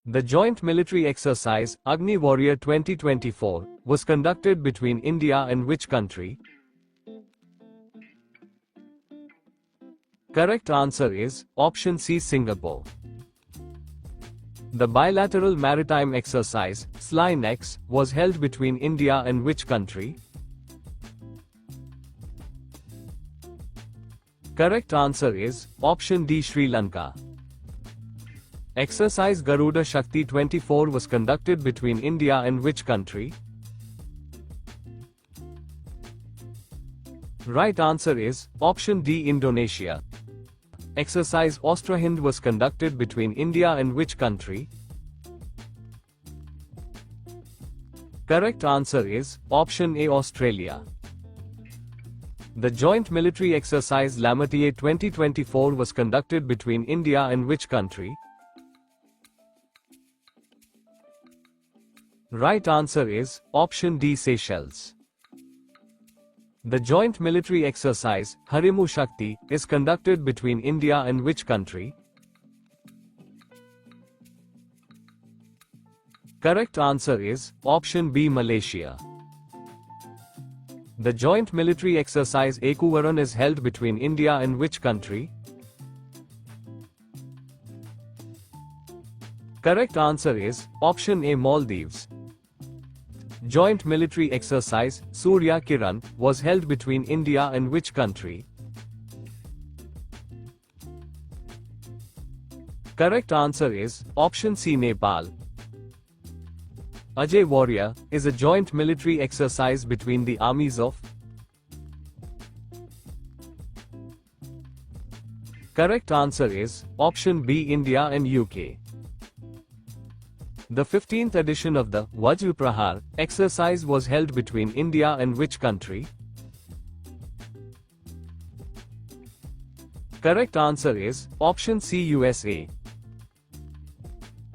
The joint military exercise, Agni Warrior 2024, was conducted between India and which country? Correct answer is option C, Singapore. The bilateral maritime exercise, SLINEX, was held between India and which country? Correct answer is option D, Sri Lanka. Exercise Garuda Shakti 24 was conducted between India and which country? Right answer is option D, Indonesia. Exercise Ostrahind was conducted between India and which country? Correct answer is option A, Australia. The joint military exercise Lamatier 2024 was conducted between India and which country? Right answer is option D, Seychelles. The joint military exercise, Harimu Shakti, is conducted between India and which country? Correct answer is option B, Malaysia. The joint military exercise Ekuvaran is held between India and which country? Correct answer is option A, Maldives. Joint military exercise, Surya Kiran, was held between India and which country? Correct answer is option C, Nepal. Ajay Warrior is a joint military exercise between the armies of? Correct answer is option B, India and UK. The 15th edition of the Vajra Prahar exercise was held between India and which country? Correct answer is option C, USA.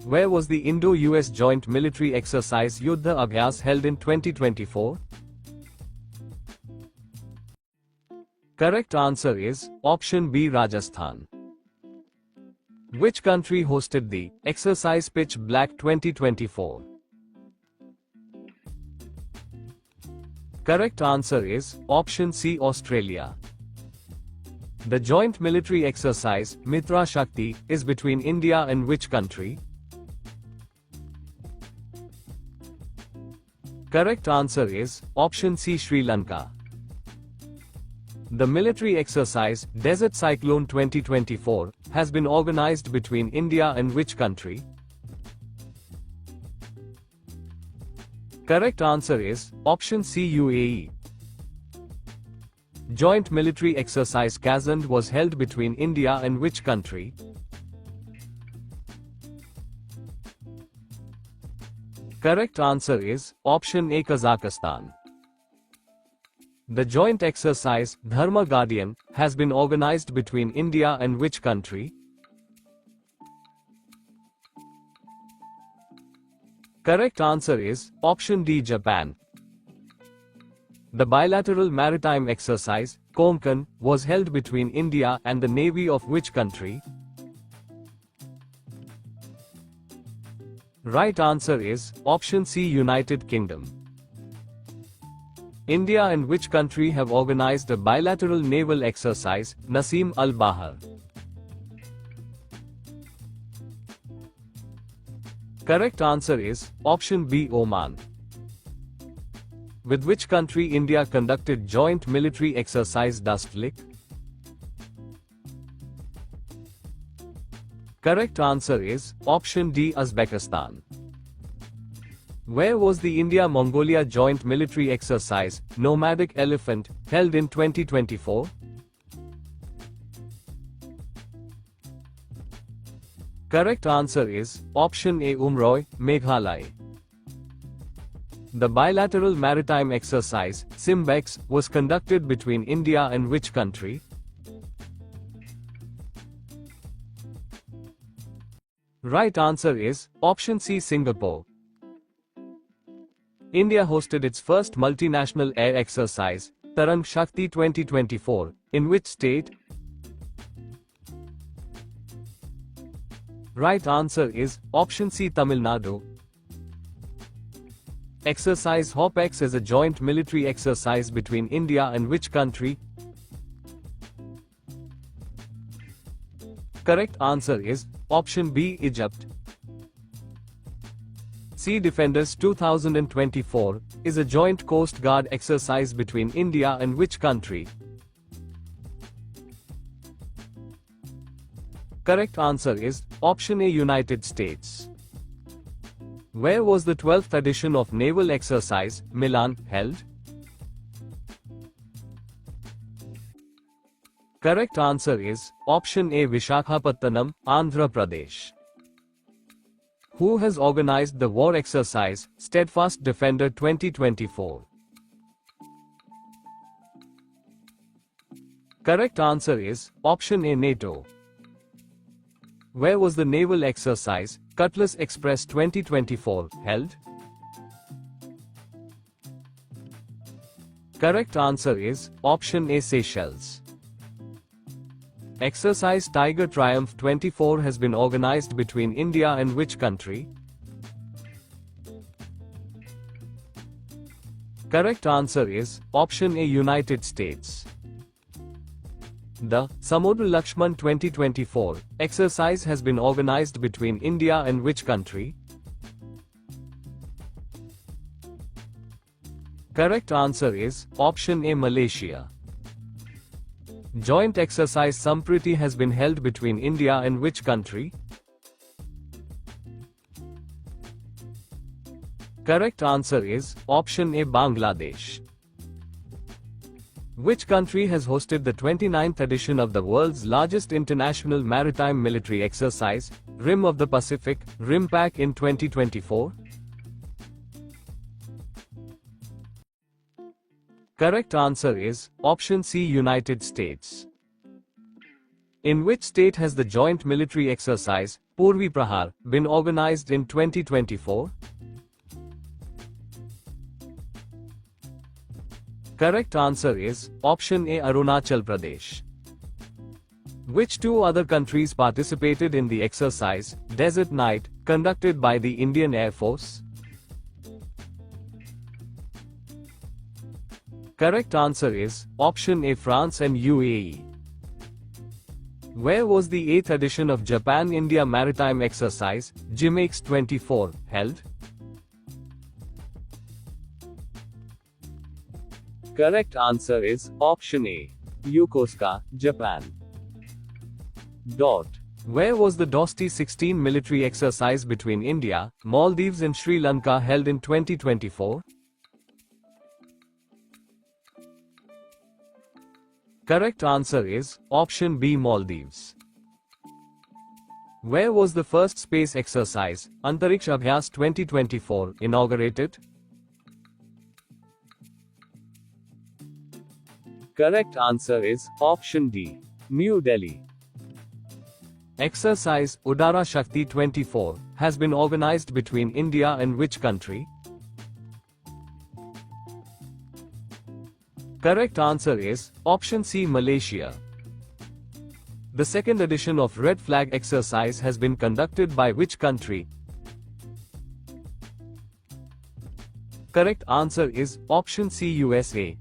Where was the Indo-US joint military exercise Yuddha Abhyas held in 2024? Correct answer is option B, Rajasthan. Which country hosted the exercise Pitch Black 2024? Correct answer is option C, Australia. The joint military exercise, Mitra Shakti, is between India and which country? Correct answer is option C, Sri Lanka. The military exercise, Desert Cyclone 2024, has been organized between India and which country? Correct answer is option C, UAE. Joint military exercise Kazand was held between India and which country? Correct answer is option A, Kazakhstan. The joint exercise, Dharma Guardian, has been organized between India and which country? Correct answer is option D, Japan. The bilateral maritime exercise, Konkan, was held between India and the navy of which country? Right answer is option C, United Kingdom. India and which country have organized a bilateral naval exercise, Nasim al-Bahar? Correct answer is option B, Oman. With which country India conducted joint military exercise Dustlik? Correct answer is option D, Uzbekistan. Where was the India-Mongolia joint military exercise, Nomadic Elephant, held in 2024? Correct answer is option A, Umroi, Meghalaya. The bilateral maritime exercise, Simbex, was conducted between India and which country? Right answer is option C, Singapore. India hosted its first multinational air exercise, Tarang Shakti 2024, in which state? Right answer is option C, Tamil Nadu. Exercise HOPEX is a joint military exercise between India and which country? Correct answer is option B, Egypt. Sea Defenders 2024 is a joint Coast Guard exercise between India and which country? Correct answer is option A, United States. Where was the 12th edition of Naval Exercise Milan held? Correct answer is option A, Visakhapatnam, Andhra Pradesh. Who has organized the war exercise Steadfast Defender 2024? Correct answer is option A, NATO. Where was the naval exercise Cutlass Express 2024 held? Correct answer is option A, Seychelles. Exercise Tiger Triumph 24 has been organized between India and which country? Correct answer is option A, United States. The Samudra Lakshman 2024 exercise has been organized between India and which country? Correct answer is option A, Malaysia. Joint exercise Sampriti has been held between India and which country? Correct answer is option A, Bangladesh. Which country has hosted the 29th edition of the world's largest international maritime military exercise, Rim of the Pacific, RIMPAC in 2024? Correct answer is option C, United States. In which state has the joint military exercise, Purvi Prahar, been organized in 2024? Correct answer is option A, Arunachal Pradesh. Which two other countries participated in the exercise, Desert Night, conducted by the Indian Air Force? Correct answer is option A, France and UAE. Where was the 8th edition of Japan-India Maritime Exercise, JIMEX 24, held? Correct answer is option A, Yokosuka, Japan. Where was the Dosti 16 military exercise between India, Maldives and Sri Lanka held in 2024? Correct answer is option B, Maldives. Where was the first space exercise, Antariksh Abhyas 2024, inaugurated? Correct answer is option D, New Delhi. Exercise Udara Shakti 24 has been organized between India and which country? Correct answer is option C, Malaysia. The second edition of Red Flag exercise has been conducted by which country? Correct answer is option C, USA.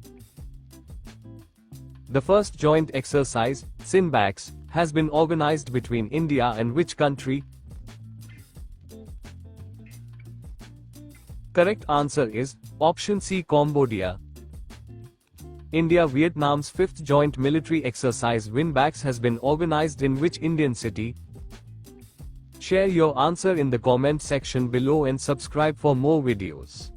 The first joint exercise, SINBAX, has been organized between India and which country? Correct answer is option C, Cambodia. India-Vietnam's 5th joint military exercise WINBAX has been organized in which Indian city? Share your answer in the comment section below and subscribe for more videos.